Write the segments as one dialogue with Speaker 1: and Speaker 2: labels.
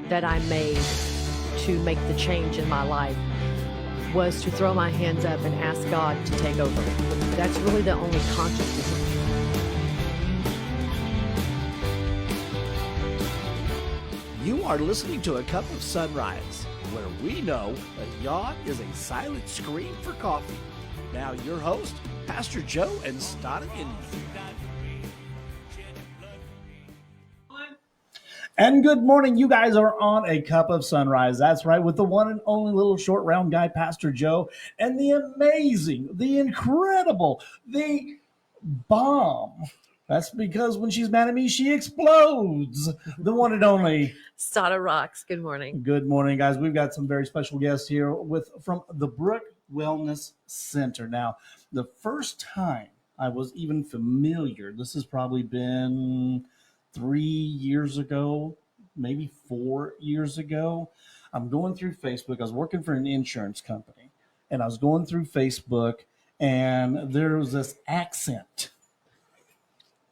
Speaker 1: that I made to make the change in my life was to throw my hands up and ask God to take over. That's really the only consciousness.
Speaker 2: You are listening to A Cup of Sunrise, where we know a yawn is a silent scream for coffee. Now your host, Pastor Joe and Stada Inman.
Speaker 3: And good morning. You guys are on A Cup of Sunrise. That's right, with the one and only little short round guy, Pastor Joe, and the amazing, the incredible, the bomb. That's because when she's mad at me, she explodes. The one and only
Speaker 1: Stada rocks. Good morning.
Speaker 3: Good morning, guys. We've got some very special guests here from the Brook Wellness Center. Now, the first time I was even familiar, this has probably been 3 years ago, maybe 4 years ago. I'm going through Facebook. I was working for an insurance company, and I was going through Facebook, and there was this accent.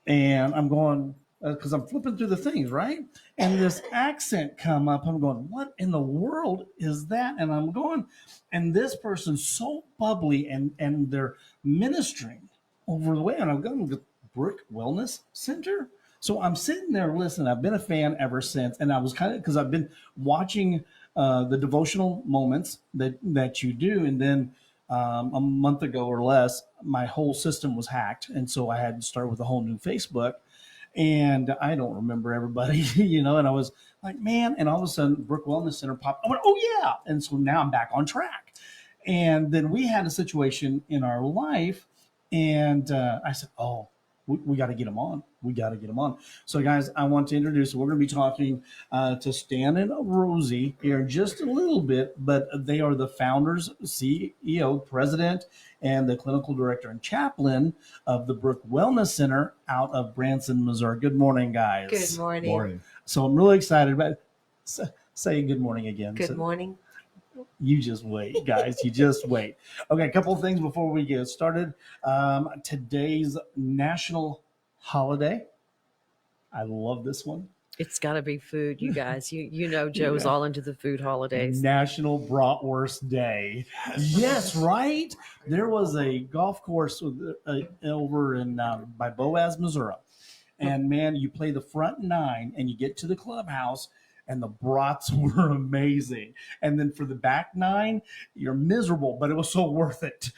Speaker 3: And I'm going, because I'm flipping through the things, right? And this accent come up. I'm going, what in the world is that? And I'm going, and this person's so bubbly, and they're ministering over the way. And I'm going to Brook Wellness Center. So I'm sitting there listening. I've been a fan ever since. And I was kind of, because I've been watching the devotional moments that you do. And then a month ago or less, my whole system was hacked. And so I had to start with a whole new Facebook. And I don't remember everybody, and I was like, man, and all of a sudden Brook Wellness Center popped. I went, oh yeah. And so now I'm back on track. And then we had a situation in our life. And I said, oh, we got to get them on. We got to get them on. So, guys, I want to introduce, we're going to be talking to Stan and Rosie here in just a little bit, but they are the founders, CEO, president, and the clinical director and chaplain of the Brook Wellness Center out of Branson, Missouri. Good morning, guys.
Speaker 1: Good morning.
Speaker 3: So I'm really excited about say good morning again.
Speaker 1: Good morning.
Speaker 3: You just wait, guys. You just wait. Okay, a couple of things before we get started. Today's national holiday. I love this one.
Speaker 1: It's got to be food, you guys. You know Joe's all into the food holidays.
Speaker 3: National Bratwurst Day. Yes, right? There was a golf course over in by Boaz, Missouri. And, man, you play the front nine, and you get to the clubhouse, and the brats were amazing. And then for the back nine, you're miserable, but it was so worth it.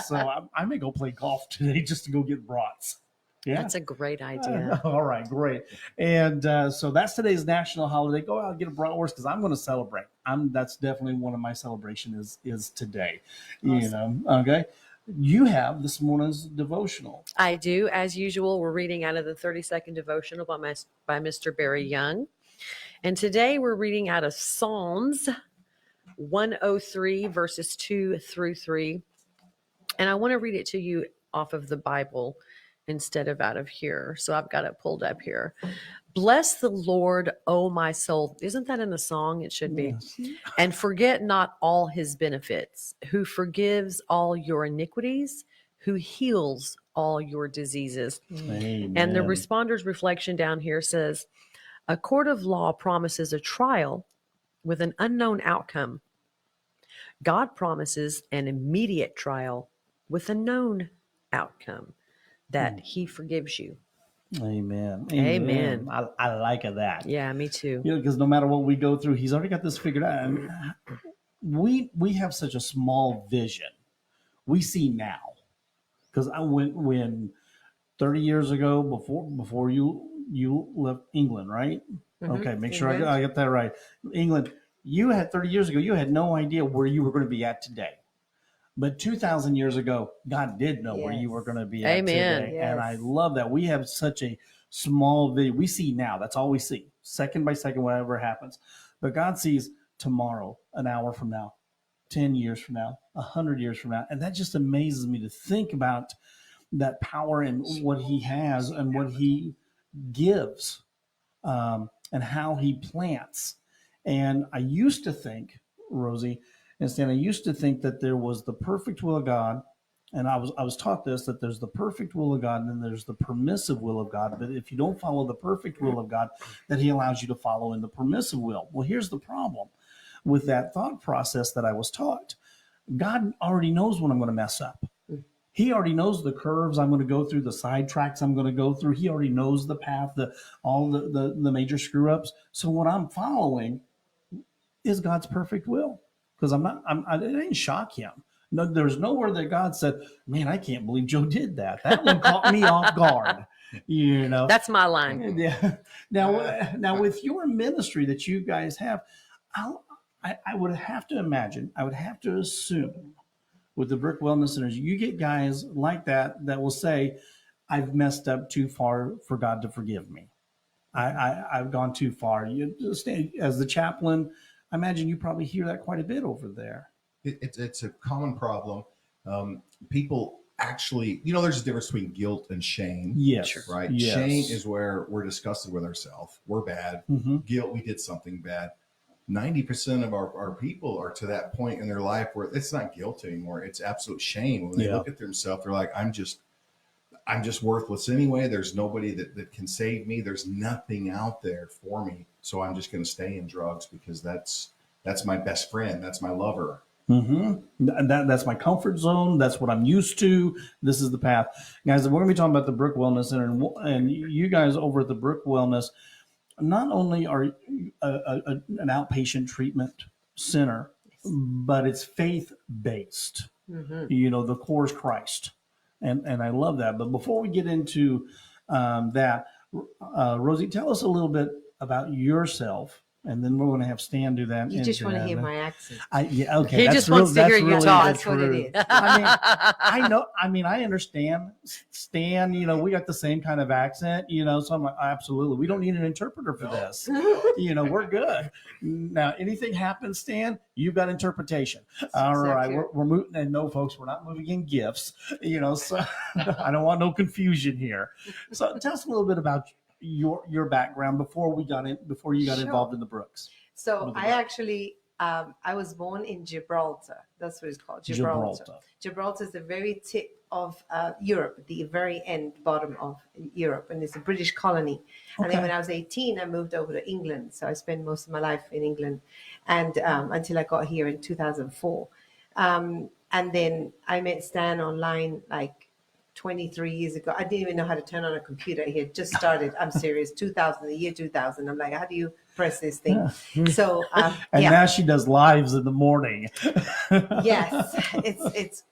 Speaker 3: So I may go play golf today just to go get brats. Yeah,
Speaker 1: that's a great idea.
Speaker 3: All right, great. And so that's today's national holiday. Go out and get a bratwurst because I'm going to celebrate. That's definitely one of my celebrations is today. Awesome. Okay. You have this morning's devotional.
Speaker 1: I do. As usual, we're reading out of the 30-second devotional by Mr. Barry Young. And today we're reading out of Psalms 103, verses 2 through 3. And I want to read it to you off of the Bible instead of out of here. So I've got it pulled up here. Bless the Lord, O my soul. Isn't that in the song? It should be. Yes. And forget not all his benefits, who forgives all your iniquities, who heals all your diseases.
Speaker 3: Amen.
Speaker 1: And the responder's reflection down here says, a court of law promises a trial with an unknown outcome. God promises an immediate trial with a known outcome, that he forgives you.
Speaker 3: Amen.
Speaker 1: Amen.
Speaker 3: I like that.
Speaker 1: Yeah, me too.
Speaker 3: Because no matter what we go through, he's already got this figured out. And we have such a small vision. We see now. Because when 30 years ago, before you left England, right? Mm-hmm. Okay, make sure I get that right. England, you had 30 years ago, you had no idea where you were going to be at today. But 2,000 years ago, God did know where you were going to be at today. Yes. And I love that. We have such a small vision. We see now. That's all we see. Second by second, whatever happens. But God sees tomorrow, an hour from now, 10 years from now, 100 years from now. And that just amazes me to think about that power and what he has and what he gives and how he plants. And I used to think, Rosie and Stan, I used to think that there was the perfect will of God And I was taught this, that there's the perfect will of God and then there's the permissive will of God. But if you don't follow the perfect will of God, that he allows you to follow in the permissive will. Well, here's the problem with that thought process that I was taught. God already knows when I'm going to mess up. He already knows the curves I'm going to go through, the side tracks I'm going to go through. He already knows the path, all the major screw ups. So what I'm following is God's perfect will, because it didn't shock him. No, there's nowhere that God said, "Man, I can't believe Joe did that. That one caught me off guard."
Speaker 1: That's my line.
Speaker 3: Yeah. Now with your ministry that you guys have, I would have to imagine, I would have to assume, with the Brook Wellness Centers, you get guys like that will say, "I've messed up too far for God to forgive me. I've gone too far." You as the chaplain, I imagine you probably hear that quite a bit over there.
Speaker 4: It's a common problem. People actually, there's a difference between guilt and shame.
Speaker 3: Yes.
Speaker 4: Right.
Speaker 3: Yes.
Speaker 4: Shame is where we're disgusted with ourselves. We're bad.
Speaker 3: Mm-hmm.
Speaker 4: Guilt, we did something bad. 90% of our people are to that point in their life where it's not guilt anymore. It's absolute shame. When they look at themselves, they're like, I'm just worthless anyway. There's nobody that can save me. There's nothing out there for me. So I'm just going to stay in drugs because that's my best friend. That's my lover.
Speaker 3: Mm-hmm. That's my comfort zone. That's what I'm used to. This is the path. Guys, we're going to be talking about the Brook Wellness Center. And you guys over at the Brook Wellness, not only are an outpatient treatment center, but it's faith-based. Mm-hmm. The core is Christ. And I love that. But before we get into that, Rosie, tell us a little bit about yourself. And then we're going to have Stan do that.
Speaker 5: You just want to hear my accent.
Speaker 3: Okay.
Speaker 1: He just wants to hear you talk.
Speaker 5: That's what it is.
Speaker 3: I know. I understand, Stan. We got the same kind of accent. So I'm like, absolutely. We don't need an interpreter for this. We're good. Now, anything happens, Stan, you've got interpretation. All right, we're moving. And no, folks, we're not moving in gifts. So I don't want no confusion here. So tell us a little bit about your background before you got involved in the Brooks.
Speaker 5: So I actually I was born in Gibraltar. That's what it's called, Gibraltar. Gibraltar is the very tip of Europe, the very bottom of Europe, and it's a British colony. Okay. And then when I was 18, I moved over to England. So I spent most of my life in England, and until I got here in 2004. And then I met Stan online 23 years ago. I didn't even know how to turn on a computer. He had just started. I'm serious. the year 2000. I'm like, how do you press this thing? So,
Speaker 3: now she does lives in the morning.
Speaker 5: Yes, it's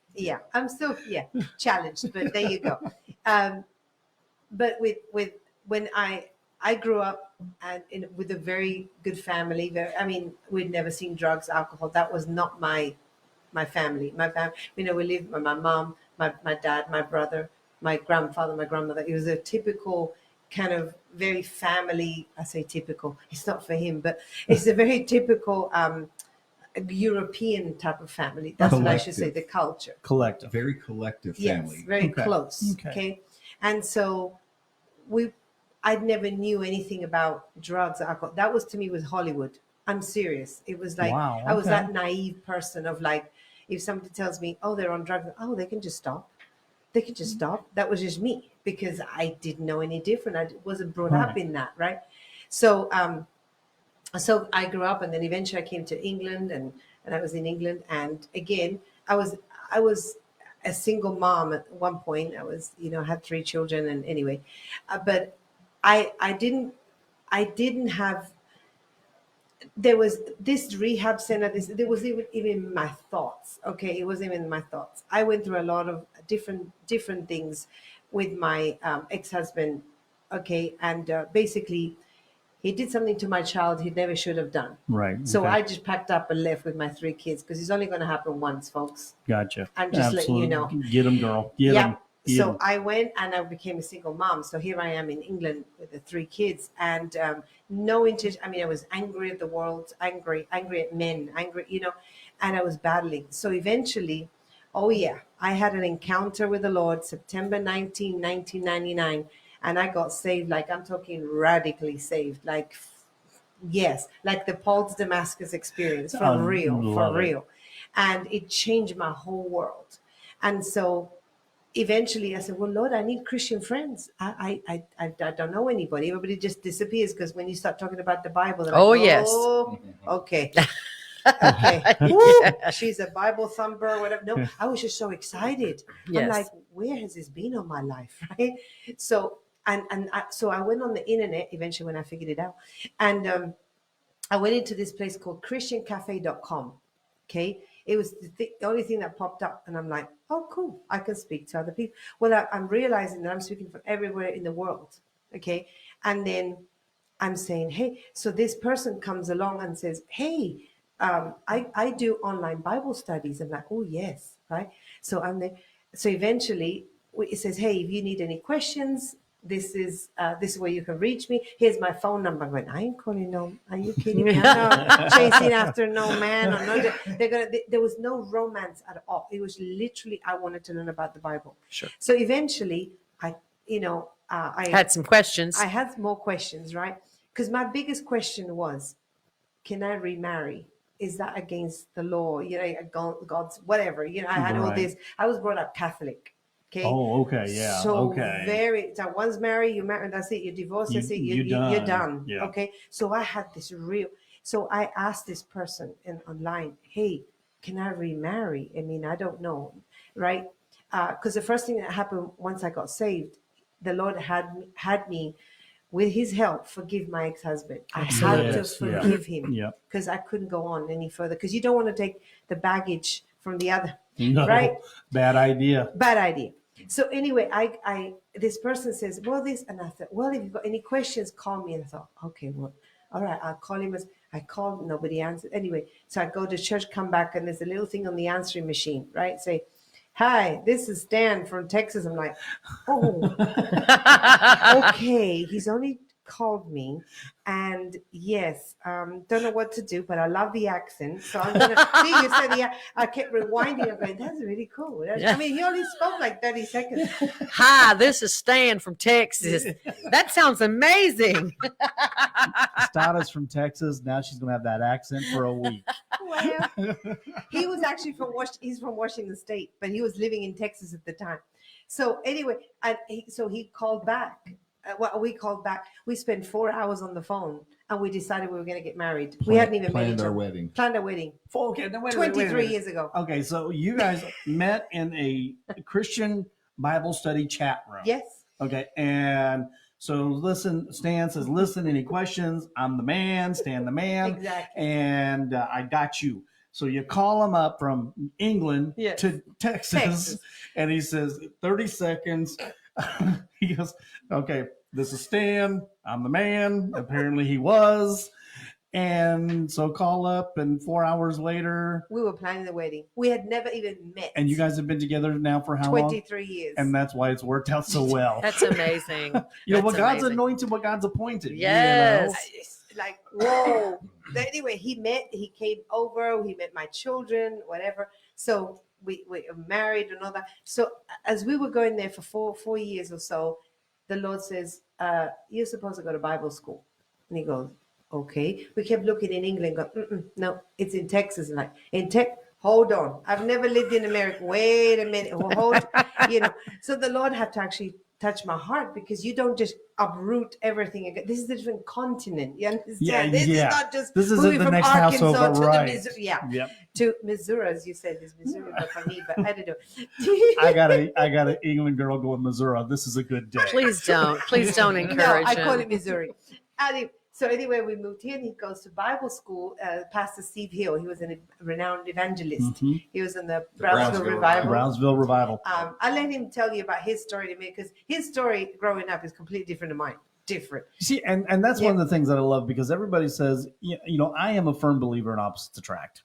Speaker 5: I'm still challenged, but there you go. But with when I grew up with a very good family. We'd never seen drugs, alcohol. That was not my family. My family, we lived with my mom, my dad, my brother, my grandfather, my grandmother. It was a typical kind of very family. I say typical. It's not for him, but it's a very typical European type of family. That's collective. What I should say. The culture.
Speaker 3: Collective.
Speaker 4: Very collective family.
Speaker 5: Yes, very close. Okay. And so I never knew anything about drugs, alcohol. That was to me was Hollywood. I'm serious. It was like, wow, okay. I was that naive person of if somebody tells me, oh, they're on drugs, oh, they can just stop. They can just stop. That was just me because I didn't know any different. I wasn't brought up in that, right? So so I grew up, and then eventually I came to England, and I was in England. And again, I was a single mom at one point. I was, I had 3 children, and anyway, but I didn't have. There was this rehab center. There was even my thoughts. Okay, it wasn't even my thoughts. I went through a lot of different things with my ex-husband. Okay, and basically, he did something to my child he never should have done.
Speaker 3: Right.
Speaker 5: So I just packed up and left with my 3 kids because it's only going to happen once, folks.
Speaker 3: Gotcha.
Speaker 5: I'm just letting you know.
Speaker 3: Get them, girl. Get them.
Speaker 5: So I went and I became a single mom. So here I am in England with the 3 kids, and no intention. I was angry at the world, angry at men, and I was battling. So eventually, I had an encounter with the Lord, September 19, 1999, and I got saved. I'm talking radically saved. Like the Paul to Damascus experience, for real. And it changed my whole world. And so eventually I said, well, Lord, I need Christian friends. I don't know anybody. Everybody just disappears because when you start talking about the Bible, they're like,
Speaker 1: yes.
Speaker 5: oh, okay. Okay. Woo, she's a Bible thumper or whatever. No, I was just so excited.
Speaker 1: Yes.
Speaker 5: I'm like, where has this been all my life? Right. So, so I went on the internet eventually when I figured it out. And I went into this place called christiancafe.com. Okay. It was the only thing that popped up. And I'm like, oh, cool. I can speak to other people. Well, I'm realizing that I'm speaking from everywhere in the world. Okay. And then I'm saying, hey, so this person comes along and says, hey, I do online Bible studies. I'm like, oh, yes. Right. So I'm there. So eventually it says, hey, if you need any questions, this is where you can reach me. Here's my phone number. I'm going, I ain't calling no. Are you kidding me? I'm not chasing after no man. Or no, there was no romance at all. It was literally, I wanted to learn about the Bible.
Speaker 1: Sure.
Speaker 5: So eventually I
Speaker 1: had some questions.
Speaker 5: I had more questions, right? Because my biggest question was, can I remarry? Is that against the law? You know, God's whatever. You know, I had all this. I was brought up Catholic. Okay.
Speaker 3: Oh, okay, yeah.
Speaker 5: So
Speaker 3: okay.
Speaker 5: so once married, you marry, that's it. You divorce, that's it. You're done.
Speaker 3: Yeah.
Speaker 5: Okay. So I had this so I asked this person online, hey, can I remarry? I mean, I don't know, right? Because the first thing that happened once I got saved, the Lord had me, with his help, forgive my ex-husband. I had to forgive him because I couldn't go on any further, because you don't want to take the baggage from the other, right?
Speaker 3: Bad idea.
Speaker 5: So anyway, I this person says, well, this, and I said, well, if you've got any questions, call me. And I thought, okay, well, all right, I'll call him. I called, nobody answered. Anyway, so I go to church, come back, and there's a little thing on the answering machine, right? Say, hi, this is Stan from Texas. I'm like, oh, okay. He's only called me, and yes, don't know what to do, but I love the accent, so I'm gonna see. You said I kept rewinding. I'm going, that's really cool. I mean, he only spoke like 30 seconds.
Speaker 1: Hi, this is Stan from Texas. That sounds amazing.
Speaker 3: Stada's from Texas. Now she's gonna have that accent for a week.
Speaker 5: Well, he was actually he's from Washington State, but he was living in Texas at the time. So anyway, so he called back. We called back. We spent 4 hours on the phone, and we decided we were going to get married. We hadn't even
Speaker 4: planned our wedding.
Speaker 5: Planned our wedding.
Speaker 3: Okay,
Speaker 5: 23 years ago.
Speaker 3: Okay, so you guys met in a Christian Bible study chat room.
Speaker 5: Yes.
Speaker 3: Okay, and so listen, Stan says, listen, any questions? I'm the man, Stan the man.
Speaker 5: Exactly.
Speaker 3: And I got you. So you call him up from England to Texas, and he says, 30 seconds. He goes, okay, this is Stan. I'm the man. Apparently he was. And so call up, and 4 hours later,
Speaker 5: we were planning the wedding. We had never even met.
Speaker 3: And you guys have been together now for how long?
Speaker 5: 23 years.
Speaker 3: And that's why it's worked out so well.
Speaker 1: That's amazing.
Speaker 3: What God's anointed, what God's appointed.
Speaker 1: Yes.
Speaker 3: You know?
Speaker 5: Like, whoa. Anyway, he came over, he met my children, whatever. So we were married and all that. So as we were going there for four years or so, the Lord says, you're supposed to go to Bible school. And he goes, okay. We kept looking in England, go, no, it's in Texas. Like, hold on. I've never lived in America. Wait a minute. So the Lord had to actually touch my heart, because you don't just uproot everything again. This is a different continent. You understand? This is not just moving from Arkansas to the Missouri. To Missouri, as you said, is Missouri, but for me, but I don't know.
Speaker 3: I got an England girl going Missouri. This is a good day.
Speaker 1: Please don't encourage
Speaker 5: I
Speaker 1: him.
Speaker 5: call it Missouri. So anyway, we moved here, and he goes to Bible school. Pastor Steve Hill, he was a renowned evangelist. Mm-hmm. He was in the Brownsville Revival.
Speaker 3: Brownsville Revival.
Speaker 5: I'll let him tell you about his story to me, because his story growing up is completely different than mine. Different.
Speaker 3: See, and that's one of the things that I love, because everybody says, I am a firm believer in opposites attract.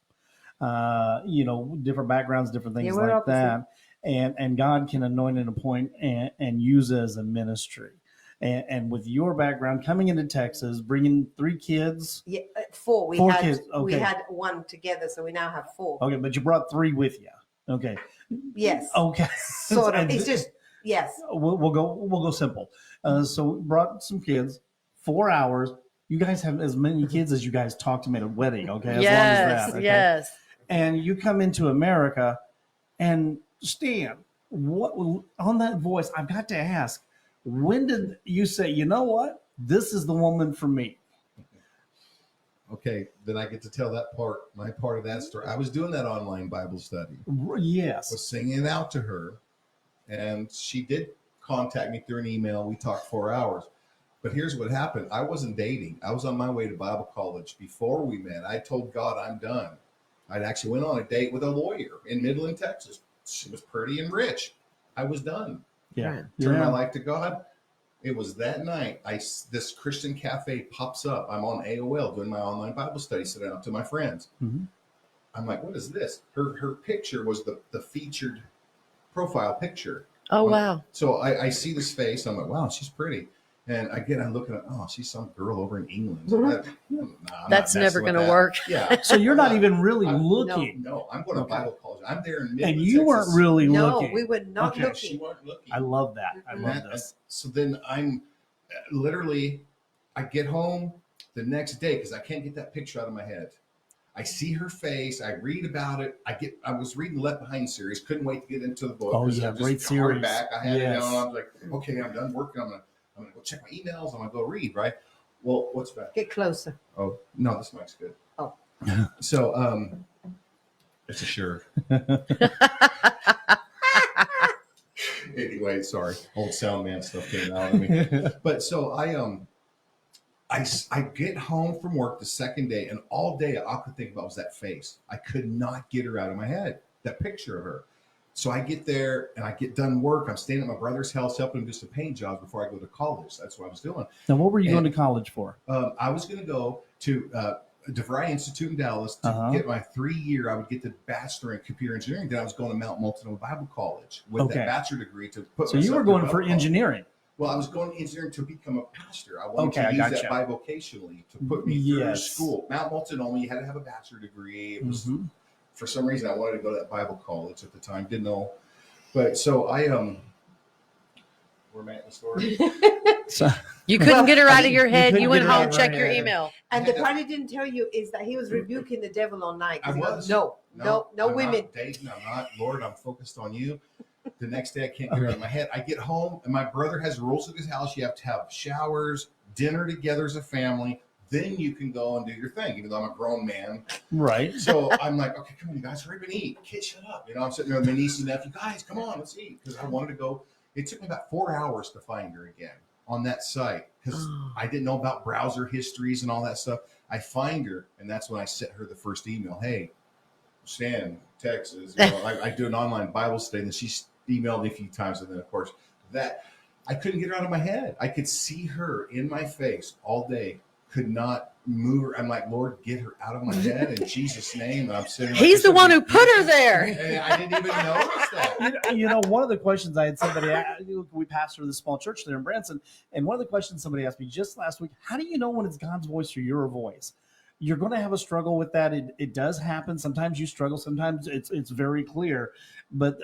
Speaker 3: Different backgrounds, different things like opposite. That. And God can anoint and appoint and use it as a ministry. And with your background, coming into Texas, bringing 3 kids.
Speaker 5: Yeah, 4. We had kids. Okay. We had 1 together, so we now have 4.
Speaker 3: Okay, but you brought 3 with you. Okay.
Speaker 5: Yes.
Speaker 3: Okay.
Speaker 5: Sort of. It's just yes.
Speaker 3: We'll go simple. So we brought some kids. 4 hours. You guys have as many kids as you guys talked to me at a wedding. Okay. As long as that. Okay?
Speaker 1: Yes.
Speaker 3: And you come into America, and Stan, what on that voice? I've got to ask. When did you say, you know what? This is the woman for me?
Speaker 4: Okay, then I get to tell my part of that story. I was doing that online Bible study.
Speaker 3: Yes.
Speaker 4: Was singing it out to her, and she did contact me through an email. We talked 4 hours. But here's what happened. I wasn't dating. I was on my way to Bible college. Before we met, I told God I'm done. I'd actually went on a date with a lawyer in Midland, Texas. She was pretty and rich. I was done.
Speaker 3: Yeah.
Speaker 4: Turned my life to God. It was that night, this Christian cafe pops up. I'm on AOL doing my online Bible study, sitting out to my friends. Mm-hmm. I'm like, what is this? Her picture was the featured profile picture.
Speaker 1: Oh, wow.
Speaker 4: So I see this face. I'm like, wow, she's pretty. And again, I'm looking at, she's some girl over in England.
Speaker 1: That's never going to work.
Speaker 4: Yeah.
Speaker 3: So you're not even really looking.
Speaker 4: No, I'm going to Bible college. I'm there in Midland,
Speaker 3: and you weren't really looking.
Speaker 5: No, we were not looking.
Speaker 4: She weren't looking.
Speaker 3: I love that. I love this.
Speaker 4: So then I'm literally, I get home the next day because I can't get that picture out of my head. I see her face. I read about it. I was reading the Left Behind series. Couldn't wait to get into the book.
Speaker 3: Oh yeah, great series.
Speaker 4: Back. I had it down. I was like, okay, I'm done working. I'm gonna go check my emails. I'm gonna go read. Right. Well, what's back?
Speaker 5: Get closer.
Speaker 4: Oh no, this mic's good.
Speaker 5: Oh.
Speaker 4: So it's a sure. Anyway, sorry, old sound man stuff came out of me. But so I get home from work the second day, and all day all I could think about was that face. I could not get her out of my head, that picture of her. So I get there and I get done work. I'm staying at my brother's house helping him do some paint jobs before I go to college. That's what I was doing.
Speaker 3: Now, what were you going to college for?
Speaker 4: I was going to go to DeVry Institute in Dallas to get my 3-year. I would get the bachelor in computer engineering. Then I was going to Mount Multnomah Bible College with that bachelor degree to put.
Speaker 3: So you were going for engineering.
Speaker 4: Well, I was going to engineering to become a pastor. I wanted to use that bivocationally to put me through school. Mount Multnomah, you had to have a bachelor degree. It was for some reason I wanted to go to that Bible college at the time. Didn't know, but so I Where am I at in the story?
Speaker 1: So, you couldn't get her out of your head. You went home, checked your email.
Speaker 5: And the part he didn't tell you is that he was rebuking the devil all night.
Speaker 4: I was.
Speaker 5: No
Speaker 4: I'm
Speaker 5: women.
Speaker 4: Not dating, I'm not. Lord, I'm focused on you. The next day, I can't get her out of my head. I get home, and my brother has rules at his house. You have to have showers, dinner together as a family. Then you can go and do your thing, even though I'm a grown man.
Speaker 3: Right.
Speaker 4: So I'm like, okay, come on, you guys, hurry up and eat. Kid, shut up. You know, I'm sitting there with my niece and nephew. Guys, come on, let's eat. Because I wanted to go. It took me about 4 hours to find her again on that site because I didn't know about browser histories and all that stuff. I find her, and that's when I sent her the first email. Hey, Stan, Texas. You know, I do an online Bible study, and she emailed me a few times, and then of course that I couldn't get her out of my head. I could see her in my face all day, could not move her. I'm like, Lord, get her out of my head in Jesus' name. And I'm sitting.
Speaker 1: He's the one who put her there.
Speaker 4: And I didn't even notice that.
Speaker 3: You know, one of the questions I had somebody, we pastor this small church there in Branson, and one of the questions somebody asked me just last week: how do you know when it's God's voice or your voice? You're going to have a struggle with that. It does happen. Sometimes you struggle. Sometimes it's very clear. But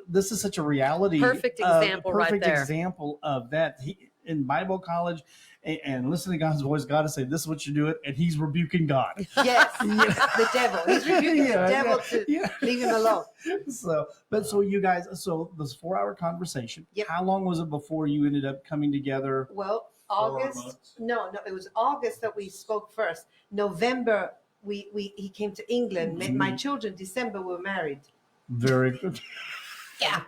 Speaker 3: this is such a reality.
Speaker 1: Perfect example right there.
Speaker 3: Perfect example of that. In Bible college and listening to God's voice, God is saying, this is what you're doing. And he's rebuking God.
Speaker 5: Yes. The devil. He's rebuking the devil to leave him alone.
Speaker 3: So you guys, this 4-hour conversation, how long was it before you ended up coming together?
Speaker 5: Well, August. No, it was August that we spoke first. November, he came to England, met my children. December, we were married.
Speaker 3: Very good.
Speaker 5: Yeah.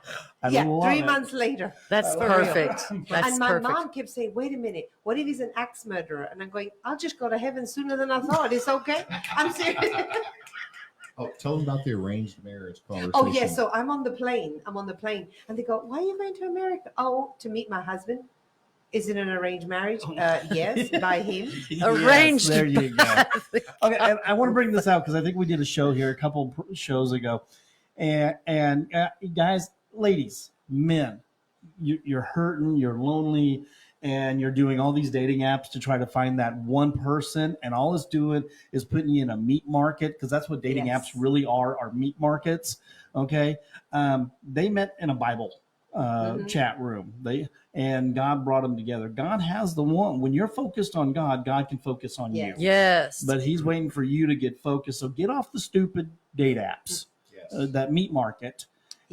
Speaker 3: 3
Speaker 5: months later.
Speaker 1: That's perfect. That's
Speaker 5: and my
Speaker 1: perfect.
Speaker 5: mom kept saying, wait a minute, what if he's an axe murderer? And I'm going, I'll just go to heaven sooner than I thought. It's okay. I'm serious.
Speaker 4: Oh, tell them about the arranged marriage conversation.
Speaker 5: Oh, yes. So I'm on the plane. And they go, why are you going to America? Oh, to meet my husband. Is it an arranged marriage? Yes, by him.
Speaker 1: Arranged.
Speaker 3: Yes, there you go. Okay, and I want to bring this out because I think we did a show here a couple shows ago. And guys, ladies, men, you're hurting, you're lonely, and you're doing all these dating apps to try to find that one person. And all it's doing is putting you in a meat market, because that's what dating apps really are meat markets. Okay. They met in a Bible chat room. And God brought them together. God has the one. When you're focused on God, God can focus on you.
Speaker 1: Yes.
Speaker 3: But he's waiting for you to get focused. So get off the stupid date apps, that meat market,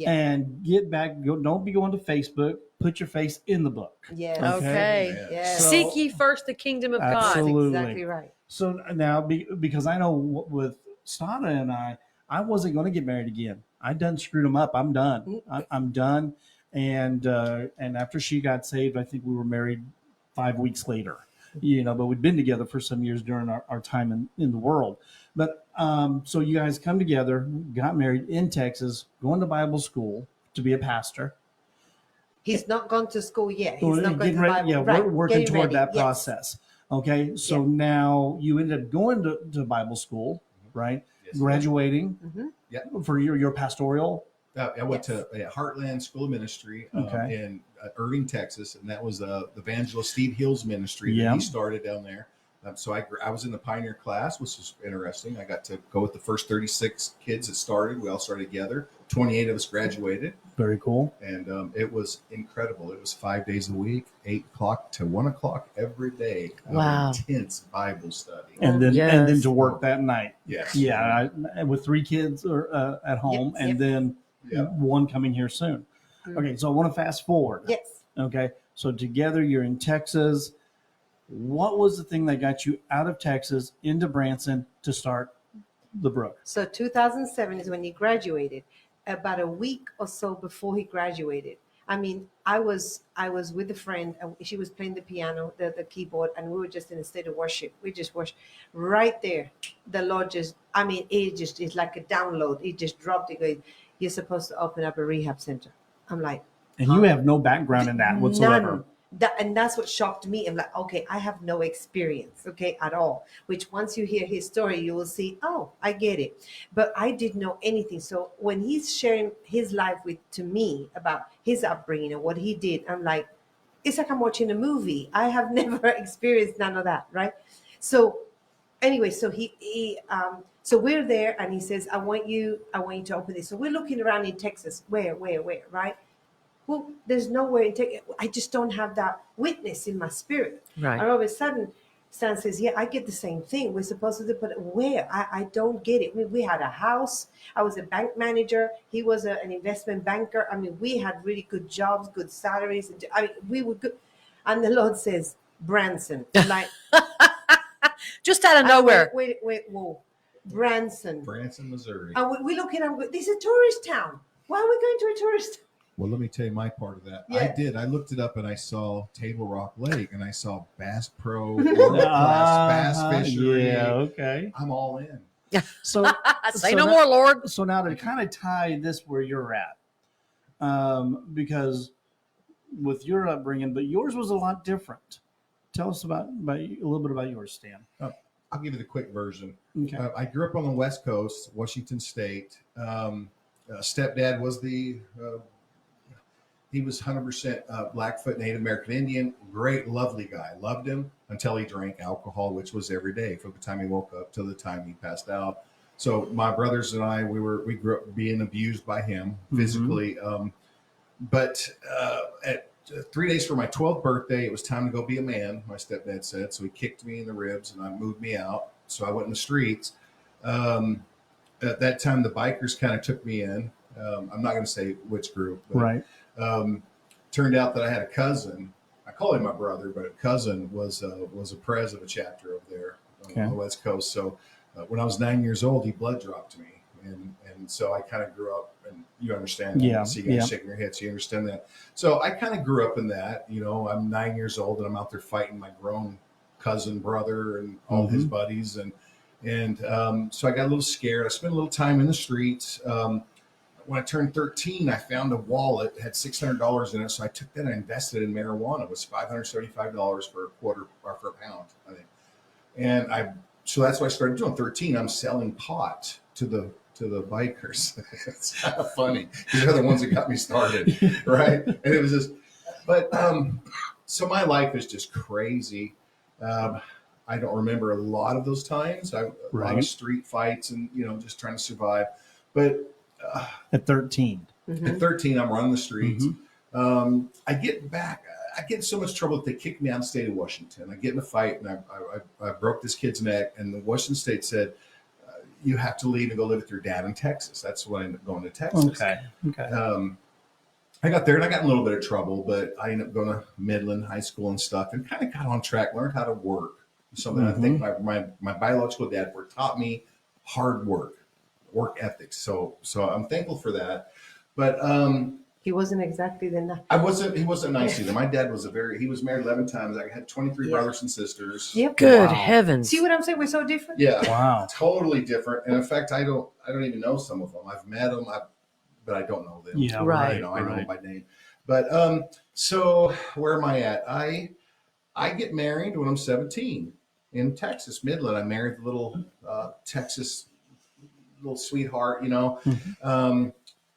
Speaker 3: and get back. Don't be going to Facebook. Put your face in the book.
Speaker 5: Yes.
Speaker 1: Okay.
Speaker 5: Yes.
Speaker 3: So-
Speaker 1: Seek ye first the kingdom of God.
Speaker 3: Absolutely.
Speaker 5: That's exactly right.
Speaker 3: So now, because I know with Stada and I wasn't going to get married again. I done screwed them up. I'm done. I'm done. And after she got saved, I think we were married 5 weeks later. But we'd been together for some years during our time in the world. But so you guys come together, got married in Texas, going to Bible school to be a pastor.
Speaker 5: He's not gone to school yet. He's
Speaker 3: Well,
Speaker 5: not going to Bible.
Speaker 3: Yeah,
Speaker 5: right.
Speaker 3: we're working
Speaker 5: Getting
Speaker 3: toward
Speaker 5: ready.
Speaker 3: that
Speaker 5: Yes.
Speaker 3: process. Okay, so now you ended up going to Bible school, right?
Speaker 4: Yes.
Speaker 3: Graduating for your pastoral.
Speaker 4: I went to Heartland School of Ministry in Irving, Texas, and that was the evangelist Steve Hill's ministry that he started down there. So I was in the pioneer class, which was interesting. I got to go with the first 36 kids that started. We all started together. 28 of us graduated.
Speaker 3: Very cool.
Speaker 4: And it was incredible. It was 5 days a week, 8 o'clock to 1 o'clock every day.
Speaker 1: Wow.
Speaker 4: Intense Bible study.
Speaker 3: And then to work that night.
Speaker 4: Yes.
Speaker 3: Yeah, with 3 kids at home, and then one coming here soon. Okay, so I want to fast forward.
Speaker 5: Yes.
Speaker 3: Okay, so together you're in Texas. What was the thing that got you out of Texas into Branson to start the Brook?
Speaker 5: So 2007 is when he graduated. About a week or so before he graduated, I mean, I was with a friend. She was playing the piano, the keyboard, and we were just in a state of worship. We just worshiped right there. The Lord just, I mean, it's like a download. It just dropped. It goes, you're supposed to open up a rehab center. I'm like,
Speaker 3: and you have no background in that whatsoever.
Speaker 5: None. And that's what shocked me. I'm like, okay, I have no experience, at all. Which once you hear his story, you will see, oh, I get it. But I didn't know anything. So when he's sharing his life to me about his upbringing and what he did, I'm like, it's like I'm watching a movie. I have never experienced none of that, right? So anyway, so so we're there, and he says, I want you to open this. So we're looking around in Texas. Where, right? Well, there's nowhere in Texas. I just don't have that witness in my spirit.
Speaker 1: Right.
Speaker 5: And all of a sudden, Stan says, yeah, I get the same thing. We're supposed to, but where? I don't get it. We had a house. I was a bank manager. He was an investment banker. I mean, we had really good jobs, good salaries. I mean, we were good. And the Lord says, Branson. I'm like,
Speaker 1: just out of nowhere.
Speaker 5: Wait, whoa. Branson,
Speaker 4: Missouri.
Speaker 5: And we look at him, this is a tourist town. Why are we going to a tourist town?
Speaker 4: Well, let me tell you my part of that.
Speaker 5: Yeah.
Speaker 4: I looked it up, and I saw Table Rock Lake, and I saw Bass Pro, world-class bass fishery.
Speaker 3: Yeah, okay.
Speaker 4: I'm all in.
Speaker 3: So
Speaker 1: Say no more, Lord.
Speaker 3: So now to kind of tie this where you're at, because with your upbringing, but yours was a lot different. Tell us about a little bit about yours, Stan.
Speaker 4: I'll give you the quick version.
Speaker 3: Okay.
Speaker 4: I grew up on the West Coast, Washington State. Stepdad was he was 100% Blackfoot Native American Indian. Great, lovely guy. Loved him until he drank alcohol, which was every day from the time he woke up till the time he passed out. So my brothers and I, we grew up being abused by him physically. But at 3 days for my 12th birthday, it was time to go be a man, my stepdad said. So he kicked me in the ribs and moved me out. So I went in the streets. At that time, the bikers kind of took me in. I'm not going to say which group. But,
Speaker 3: right.
Speaker 4: Turned out that I had a cousin. I call him my brother, but a cousin was a pres of a chapter over there on the West Coast. So when I was 9 years old, he blood dropped me. And so I kind of grew up, and you understand that.
Speaker 3: Yeah.
Speaker 4: See you guys shaking your heads, so you understand that. So I kind of grew up in that. I'm 9 years old, and I'm out there fighting my grown cousin brother and all his buddies. And so I got a little scared. I spent a little time in the streets. When I turned 13, I found a wallet that had $600 in it. So I took that and invested in marijuana. It was $575 for a quarter or for a pound, I think. And so that's what I started doing. 13, I'm selling pot to the bikers. It's kind of funny. They're the ones that got me started, right? And it was just, but so my life is just crazy. I don't remember a lot of those times. A lot of street fights and just trying to survive. But
Speaker 3: at 13,
Speaker 4: at 13, I'm running the streets. I get in so much trouble that they kicked me out of the state of Washington. I get in a fight and I broke this kid's neck, and the Washington State said, you have to leave and go live with your dad in Texas. That's when I ended up going to Texas.
Speaker 3: Okay.
Speaker 4: I got there and I got in a little bit of trouble, but I ended up going to Midland High School and stuff and kind of got on track, learned how to work. Something I think my biological dad taught me hard work ethics. So I'm thankful for that. But
Speaker 5: he wasn't exactly the nice.
Speaker 4: He wasn't nice either. My dad was he was married 11 times. I had 23 brothers and sisters.
Speaker 5: Yep.
Speaker 1: Good heavens.
Speaker 5: See what I'm saying? We're so different.
Speaker 4: Yeah.
Speaker 3: Wow.
Speaker 4: Totally different. And in fact, I don't even know some of them. I've met them, but I don't know them.
Speaker 3: Yeah.
Speaker 1: Right.
Speaker 4: I know them by name. But so where am I at? I get married when I'm 17 in Texas, Midland. I married the little Texas little sweetheart,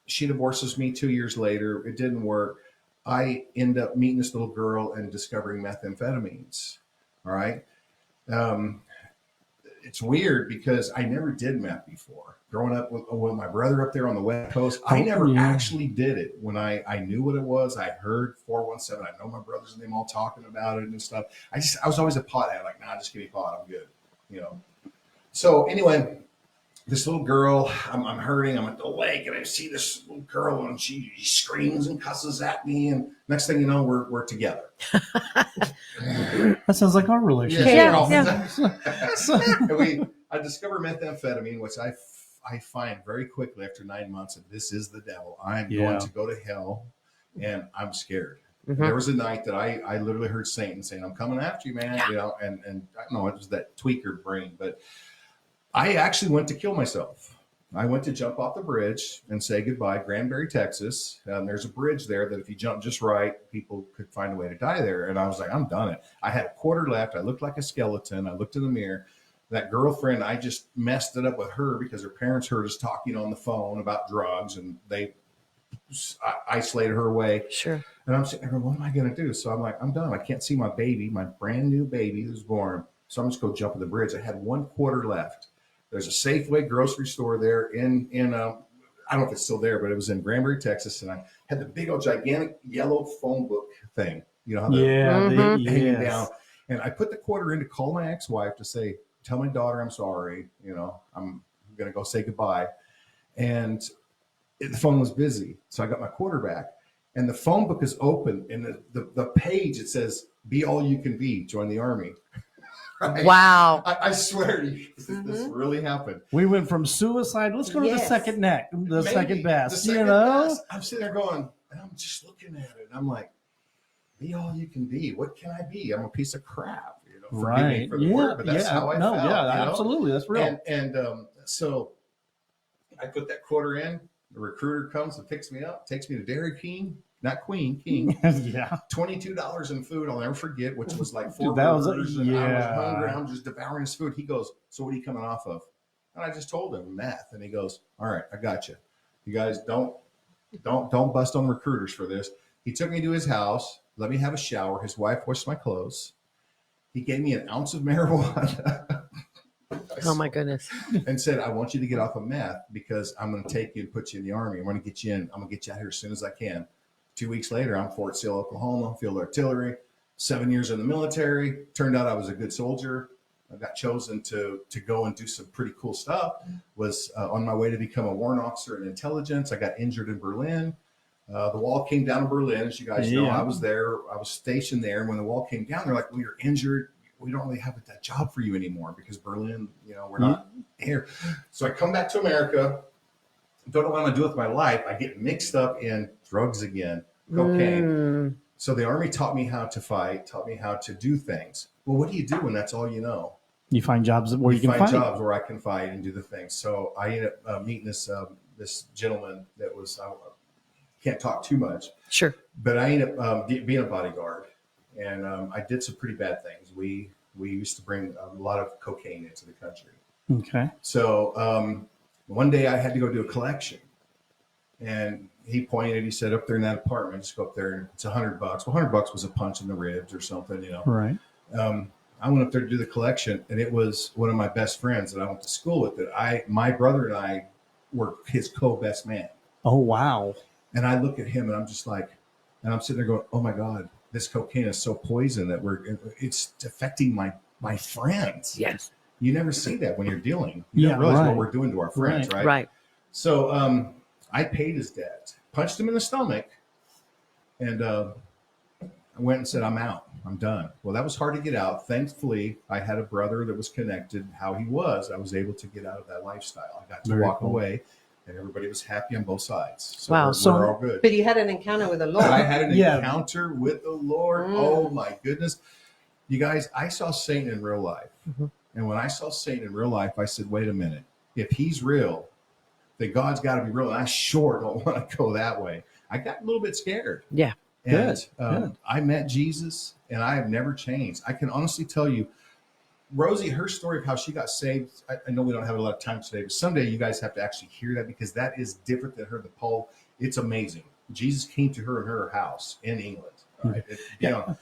Speaker 4: She divorces me 2 years later. It didn't work. I end up meeting this little girl and discovering methamphetamines. All right. It's weird because I never did meth before. Growing up with my brother up there on the West Coast, I never actually did it. When I knew what it was, I heard 417. I know my brothers and them all talking about it and stuff. I was always a pothead. Like, nah, just give me pot. I'm good. So anyway, this little girl, I'm hurting. I'm at the lake and I see this little girl and she screams and cusses at me. And next thing you know, we're together.
Speaker 3: That sounds like our relationship.
Speaker 1: Yeah.
Speaker 4: And I discovered methamphetamine, which I find very quickly after 9 months that this is the devil. I'm going to go to hell and I'm scared. Mm-hmm. There was a night that I literally heard Satan saying, I'm coming after you, man. And I don't know, it was that tweaker brain, but I actually went to kill myself. I went to jump off the bridge and say goodbye, Granbury, Texas. There's a bridge there that if you jump just right, people could find a way to die there. And I was like, I'm done it. I had a quarter left. I looked like a skeleton. I looked in the mirror. That girlfriend, I just messed it up with her because her parents heard us talking on the phone about drugs and they isolated her away.
Speaker 1: Sure.
Speaker 4: And I'm sitting there, what am I going to do? So I'm like, I'm done. I can't see my baby, my brand new baby who's born. So I'm just going to jump on the bridge. I had 1 quarter left. There's a Safeway grocery store there in I don't know if it's still there, but it was in Granbury, Texas. And I had the big old gigantic yellow phone book thing. You know how they're hanging down. And I put the quarter in to call my ex-wife to say, tell my daughter I'm sorry. I'm going to go say goodbye. And the phone was busy. So I got my quarter back. And the phone book is open. And the page, it says, be all you can be, join the Army. Right?
Speaker 1: Wow.
Speaker 4: I swear to you, this really happened.
Speaker 3: We went from suicide. Let's go to the second neck, second best.
Speaker 4: The second best. I'm sitting there going, and I'm just looking at it. And I'm like, be all you can be. What can I be? I'm a piece of crap. Forgive me for the word, but that's how I felt.
Speaker 3: Absolutely. That's real.
Speaker 4: And so I put that quarter in. The recruiter comes and picks me up, takes me to Dairy King. Not Queen, King.
Speaker 3: Yeah.
Speaker 4: $22 in food. I'll never forget, which was like 4
Speaker 3: burgers.
Speaker 4: And I was hungry. I'm just devouring his food. He goes, so what are you coming off of? And I just told him meth. And he goes, all right, I got you. You guys don't bust on recruiters for this. He took me to his house, let me have a shower. His wife washed my clothes. He gave me an ounce of marijuana.
Speaker 1: Oh my goodness.
Speaker 4: And said, I want you to get off of meth because I'm going to take you and put you in the Army. I'm going to get you in. I'm going to get you out here as soon as I can. 2 weeks later, I'm Fort Sill, Oklahoma, field artillery, 7 years in the military. Turned out I was a good soldier. I got chosen to go and do some pretty cool stuff. Was on my way to become a warrant officer in intelligence. I got injured in Berlin. The wall came down in Berlin. As you guys know, I was there. I was stationed there. And when the wall came down, they're like, well, you're injured. We don't really have that job for you anymore because Berlin, we're not here. So I come back to America. Don't know what I'm going to do with my life. I get mixed up in drugs again, cocaine. So the Army taught me how to fight, taught me how to do things. Well, what do you do when that's all you know?
Speaker 3: You find jobs where you can fight.
Speaker 4: Jobs where I can fight and do the things. So I ended up meeting this gentleman that was, I can't talk too much.
Speaker 1: Sure.
Speaker 4: But I ended up being a bodyguard. And I did some pretty bad things. We used to bring a lot of cocaine into the country.
Speaker 3: Okay.
Speaker 4: So one day I had to go do a collection. And he pointed, he said, up there in that apartment, just go up there and it's $100. Well, $100 was a punch in the ribs or something,
Speaker 3: Right.
Speaker 4: I went up there to do the collection, and it was one of my best friends that I went to school with. My brother and I were his co-best man.
Speaker 3: Oh, wow.
Speaker 4: And I look at him, and I'm just like, and I'm sitting there going, oh my God, this cocaine is so poison that it's affecting my friends.
Speaker 1: Yes.
Speaker 4: You never see that when you're dealing. You don't realize what we're doing to our friends, right?
Speaker 1: Right.
Speaker 4: So I paid his debt, punched him in the stomach, and I went and said, I'm out. I'm done. Well, that was hard to get out. Thankfully, I had a brother that was connected. How he was, I was able to get out of that lifestyle. I got to walk away, and everybody was happy on both sides. So we're all good.
Speaker 5: But you had an encounter with the Lord.
Speaker 4: I had an encounter with the Lord. Oh, my goodness. You guys, I saw Satan in real life. And when I saw Satan in real life, I said, wait a minute. If he's real, then God's got to be real. And I sure don't want to go that way. I got a little bit scared.
Speaker 1: Yeah.
Speaker 4: And I met Jesus, and I have never changed. I can honestly tell you, Rosie, her story of how she got saved, I know we don't have a lot of time today, but someday you guys have to actually hear that, because that is different than her, the Paul. It's amazing. Jesus came to her in her house in England. All right.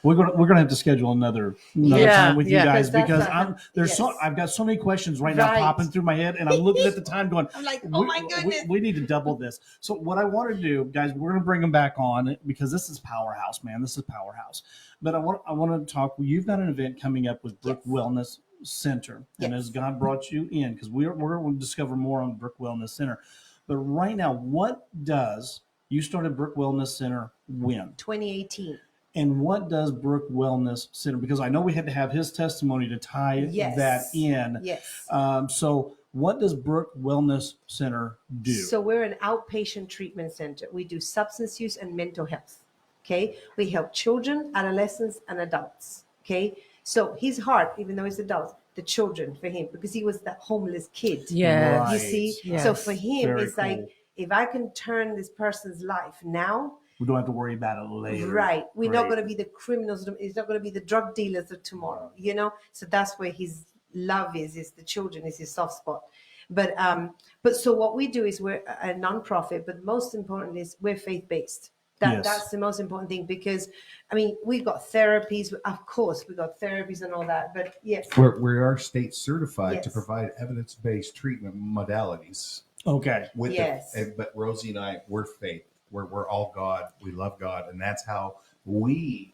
Speaker 3: We're gonna have to schedule another time with you guys, because I've got so many questions right now popping through my head, and I'm looking at the time going,
Speaker 5: I'm like, oh my goodness,
Speaker 3: we need to double this. So what I want to do, guys, we're gonna bring them back on, because this is powerhouse, man. This is powerhouse. But I want to talk. You've got an event coming up with Brook Wellness Center, and as God brought you in, because we're going to discover more on Brook Wellness Center. But right now, what does you started Brook Wellness Center when?
Speaker 5: 2018.
Speaker 3: And what does Brook Wellness Center? Because I know we had to have his testimony to tie that in.
Speaker 5: Yes.
Speaker 3: So what does Brook Wellness Center do?
Speaker 5: So we're an outpatient treatment center. We do substance use and mental health. Okay. We help children, adolescents, and adults. Okay. So his heart, even though he's adult, the children for him, because he was that homeless kid.
Speaker 1: Yeah.
Speaker 3: Right.
Speaker 5: You see?
Speaker 1: Yes.
Speaker 5: So for him,
Speaker 3: Very
Speaker 5: it's like, if I can turn this person's life now,
Speaker 3: we don't have to worry about it later.
Speaker 5: right? We're not going to be the criminals. It's not going to be the drug dealers of tomorrow, you know? So that's where his love is the children, is his soft spot. But so what we do is we're a nonprofit, but most important is we're faith-based. That's the most important thing, because, I mean, we got therapies. Of course, we got therapies and all that, but yes.
Speaker 4: We are state certified to provide evidence-based treatment modalities.
Speaker 3: Okay.
Speaker 4: But Rosie and I, we're faith. We're all God. We love God. And that's how we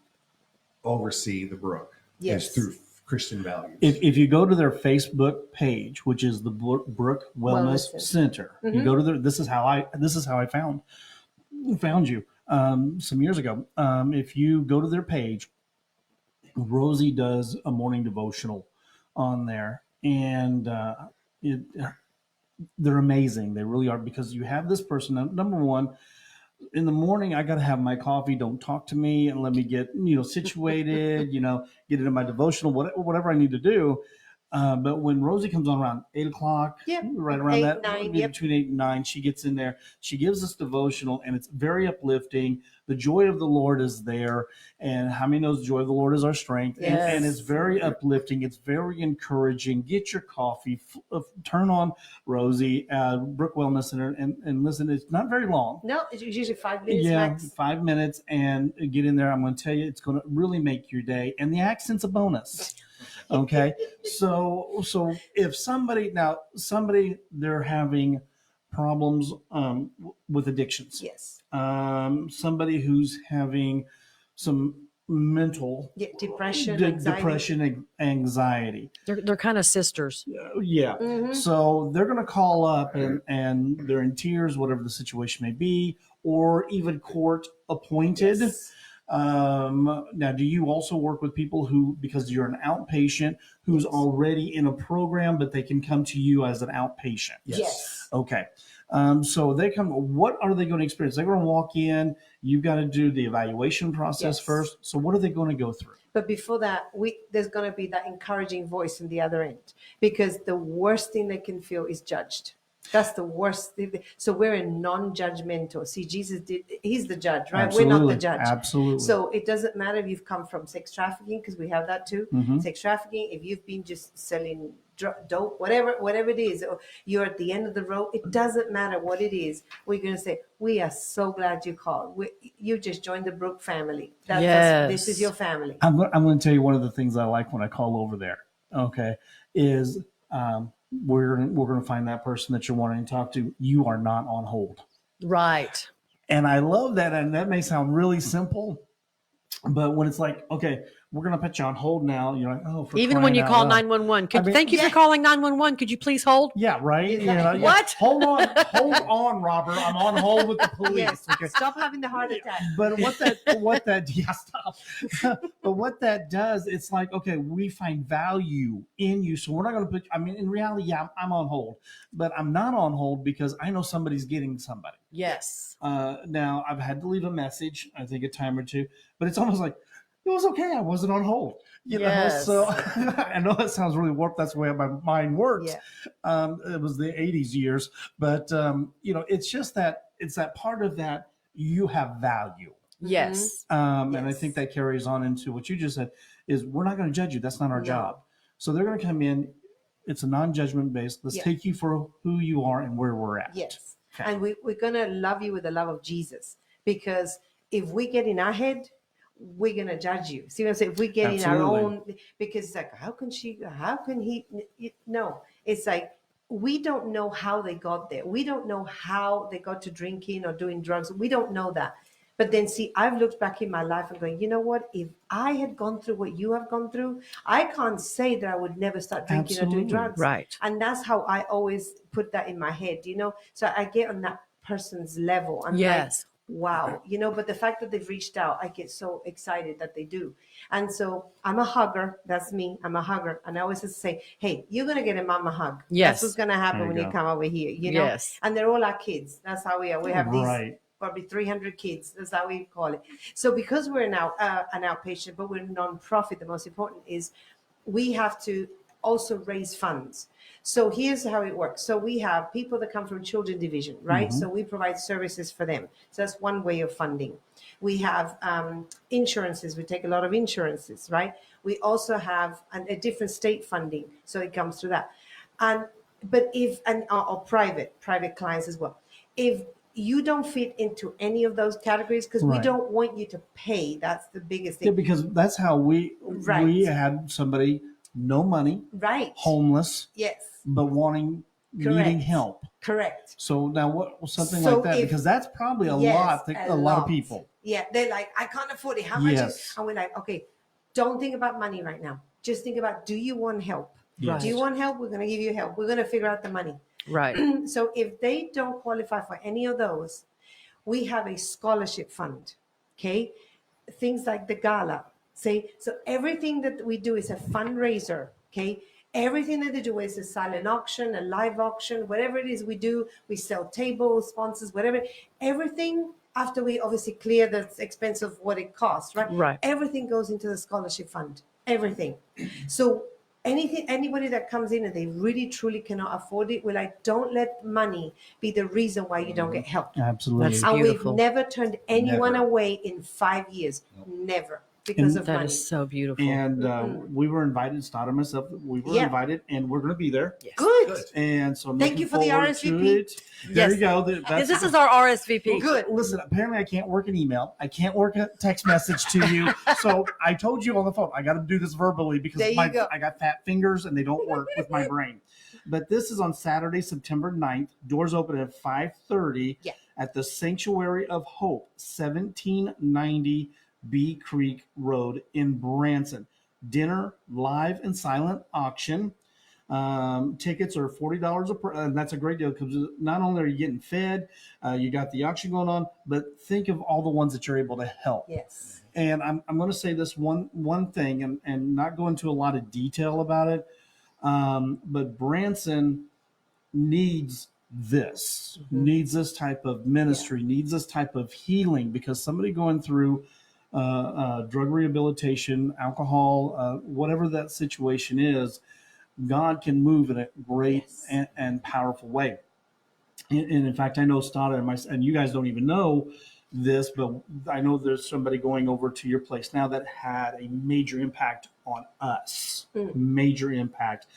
Speaker 4: oversee the Brook, is through Christian values.
Speaker 3: If you go to their Facebook page, which is the Brook Wellness Center, you go to their, this is how I found you some years ago. If you go to their page, Rosie does a morning devotional on there, and they're amazing. They really are, because you have this person. Number one, in the morning, I got to have my coffee. Don't talk to me and let me get, situated, get into my devotional, whatever I need to do. But when Rosie comes on around 8 o'clock, right around 9, between 8 and 9, she gets in there. She gives us devotional, and it's very uplifting. The joy of the Lord is there. And how many knows the joy of the Lord is our strength?
Speaker 5: Yes.
Speaker 3: And it's very uplifting. It's very encouraging. Get your coffee, turn on Rosie, Brook Wellness Center, and listen. It's not very long.
Speaker 5: No, it's usually 5 minutes max.
Speaker 3: 5 minutes, and get in there. I'm going to tell you, it's going to really make your day. And the accent's a bonus. Okay. So if somebody they're having problems with addictions.
Speaker 5: Yes.
Speaker 3: Somebody who's having some mental
Speaker 5: depression,
Speaker 3: anxiety.
Speaker 1: They're kind of sisters.
Speaker 3: Yeah.
Speaker 5: Mm-hmm.
Speaker 3: So they're going to call up and they're in tears, whatever the situation may be, or even court appointed.
Speaker 5: Yes.
Speaker 3: Now, do you also work with people who, because you're an outpatient, who's already in a program, but they can come to you as an outpatient?
Speaker 5: Yes.
Speaker 3: Okay. So they come, what are they going to experience? They're going to walk in, you've got to do the evaluation process first. So what are they going to go through?
Speaker 5: But before that, there's going to be that encouraging voice on the other end, because the worst thing they can feel is judged. That's the worst thing. So we're a non-judgmental. See, he's the judge, right?
Speaker 3: Absolutely.
Speaker 5: We're not the judge.
Speaker 3: Absolutely.
Speaker 5: So it doesn't matter if you've come from sex trafficking, because we have that too.
Speaker 3: Mm-hmm.
Speaker 5: Sex trafficking, if you've been just selling dope, whatever it is, or you're at the end of the road, it doesn't matter what it is. We're going to say, we are so glad you called. You just joined the Brook family. This is your family.
Speaker 3: I'm going to tell you one of the things I like when I call over there, okay, is we're going to find that person that you're wanting to talk to. You are not on hold.
Speaker 1: Right.
Speaker 3: And I love that. And that may sound really simple, But when it's like, okay, we're going to put you on hold now, you're like, oh, for
Speaker 1: Even when
Speaker 3: crying
Speaker 1: you
Speaker 3: out
Speaker 1: call
Speaker 3: loud.
Speaker 1: 911, thank you
Speaker 5: Yeah.
Speaker 1: for calling 911. Could you please hold?
Speaker 3: Yeah, right.
Speaker 5: Is
Speaker 3: You
Speaker 5: that-
Speaker 3: know, yeah.
Speaker 1: What?
Speaker 3: Hold on, Robert. I'm on hold with the police.
Speaker 5: Yes.
Speaker 3: Okay.
Speaker 5: Stop having the heart attack.
Speaker 3: But yeah, stop. But what that does, it's like, okay, we find value in you. So we're not going to put, I mean, in reality, yeah, I'm on hold, but I'm not on hold because I know somebody's getting somebody.
Speaker 1: Yes.
Speaker 3: Now I've had to leave a message, I think a time or two, but it's almost like, it was okay. I wasn't on hold. You know, so I know that sounds really warped. That's the way my mind works.
Speaker 5: Yeah.
Speaker 3: It was the 80s years, but you know, it's just that it's that part of that you have value.
Speaker 1: Yes.
Speaker 3: And I think that carries on into what you just said is we're not going to judge you. That's not our job. So they're going to come in. It's a non-judgment based. Let's take you for who you are and where we're at.
Speaker 5: Yes.
Speaker 3: Okay.
Speaker 5: And we're going to love you with the love of Jesus, because if we get in our head, we're going to judge you. See what I'm saying? If we get in our own, because it's like, how can he? No, it's like, we don't know how they got there. We don't know how they got to drinking or doing drugs. We don't know that. But then see, I've looked back in my life and going, you know what? If I had gone through what you have gone through, I can't say that I would never start drinking or doing drugs.
Speaker 1: Right.
Speaker 5: And that's how I always put that in my head, you know? So I get on that person's level. I'm like, wow, you know, but the fact that they've reached out, I get so excited that they do. And so I'm a hugger. That's me. I'm a hugger. And I always have to say, hey, you're going to get a mama hug.
Speaker 1: Yes.
Speaker 5: That's what's going to happen when you come over here, you know?
Speaker 1: Yes.
Speaker 5: And they're all our kids. That's how we are. We have these probably 300 kids. That's how we call it. So because we're now an outpatient, but we're non-profit, the most important is we have to also raise funds. So here's how it works. So we have people that come from children division, right?
Speaker 3: Mm-hmm.
Speaker 5: So we provide services for them. So that's one way of funding. We have insurances. We take a lot of insurances, right? We also have a different state funding. So it comes through that. Or private clients as well. If you don't fit into any of those categories, because we don't want you to pay. That's the biggest thing.
Speaker 3: Yeah, because that's how we had somebody, no money, homeless, but needing help.
Speaker 5: Correct.
Speaker 3: So now something like that, because that's probably a lot of people.
Speaker 5: Yeah, they're like, I can't afford it. How much is? And we're like, okay, don't think about money right now. Just think about, do you want help?
Speaker 3: Yes.
Speaker 5: Do you want help? We're going to give you help. We're going to figure out the money.
Speaker 1: Right.
Speaker 5: So if they don't qualify for any of those, we have a scholarship fund. Okay. Things like the gala. So everything that we do is a fundraiser. Okay. Everything that they do is a silent auction, a live auction, whatever it is we do. We sell tables, sponsors, whatever. Everything, after we obviously clear the expense of what it costs, right?
Speaker 1: Right.
Speaker 5: Everything goes into the scholarship fund. Everything. So anybody that comes in and they really truly cannot afford it, we're like, don't let money be the reason why you don't get help.
Speaker 3: Absolutely.
Speaker 1: That's
Speaker 5: And
Speaker 1: beautiful.
Speaker 5: we've never turned anyone away in 5 years. Never. Because of
Speaker 1: That
Speaker 5: money.
Speaker 1: is so beautiful.
Speaker 3: And we were invited, Stada and myself, we were invited, and we're going to be there.
Speaker 1: Yes.
Speaker 5: Good.
Speaker 3: And so I'm
Speaker 5: Thank you for the
Speaker 3: looking forward to
Speaker 5: RSVP.
Speaker 3: it. There you go.
Speaker 1: This is our RSVP.
Speaker 5: Good.
Speaker 3: Listen, apparently I can't work an email. I can't work a text message to you. So I told you on the phone, I got to do this verbally because I got fat fingers and they don't work with my brain. But this is on Saturday, September 9th. Doors open at 5:30 at the Sanctuary of Hope, 1790 Bee Creek Road in Branson. Dinner, live and silent auction. Tickets are $40 a person, and that's a great deal because not only are you getting fed, you got the auction going on, but think of all the ones that you're able to help.
Speaker 5: Yes.
Speaker 3: And I'm going to say this one thing and not go into a lot of detail about it, but Branson needs this, needs this type of ministry, needs this type of healing, because somebody going through drug rehabilitation, alcohol, whatever that situation is, God can move in a great and powerful way. And in fact, I know Stada and you guys don't even know this, but I know there's somebody going over to your place now that had a major impact on us, major impact.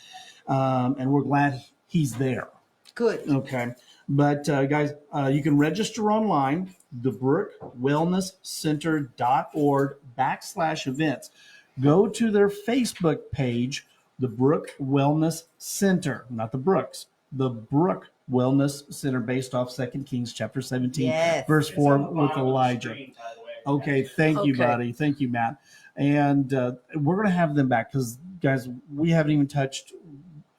Speaker 3: And we're glad he's there.
Speaker 5: Good.
Speaker 3: Okay. But guys, you can register online, thebrookWellnessCenter.org/events. Go to their Facebook page, the Brook Wellness Center, not the Brooks, the Brook Wellness Center, based off 2 Kings chapter 17, verse 4 with Elijah. Okay, thank you,
Speaker 1: Okay.
Speaker 3: buddy. Thank you, Matt. And we're going to have them back because, guys, we haven't even touched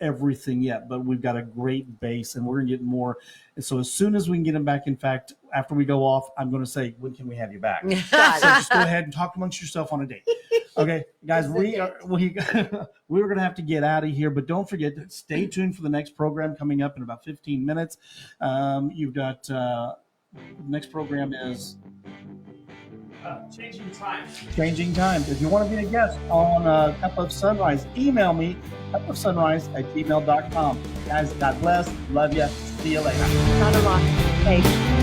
Speaker 3: everything yet, but we've got a great base and we're going to get more. And so as soon as we can get them back, in fact, after we go off, I'm going to say, when can we have you back? So just go ahead and talk amongst yourself on a date. Okay, guys, we were going to have to get out of here, but don't forget to stay tuned for the next program coming up in about 15 minutes. You've got next program is
Speaker 2: Changing time.
Speaker 3: Changing Times. If you want to be a guest on Cup of Sunrise, email me, cupofsunrise@gmail.com. Guys, God bless. Love you. See you later.
Speaker 1: Not a lot. Hey.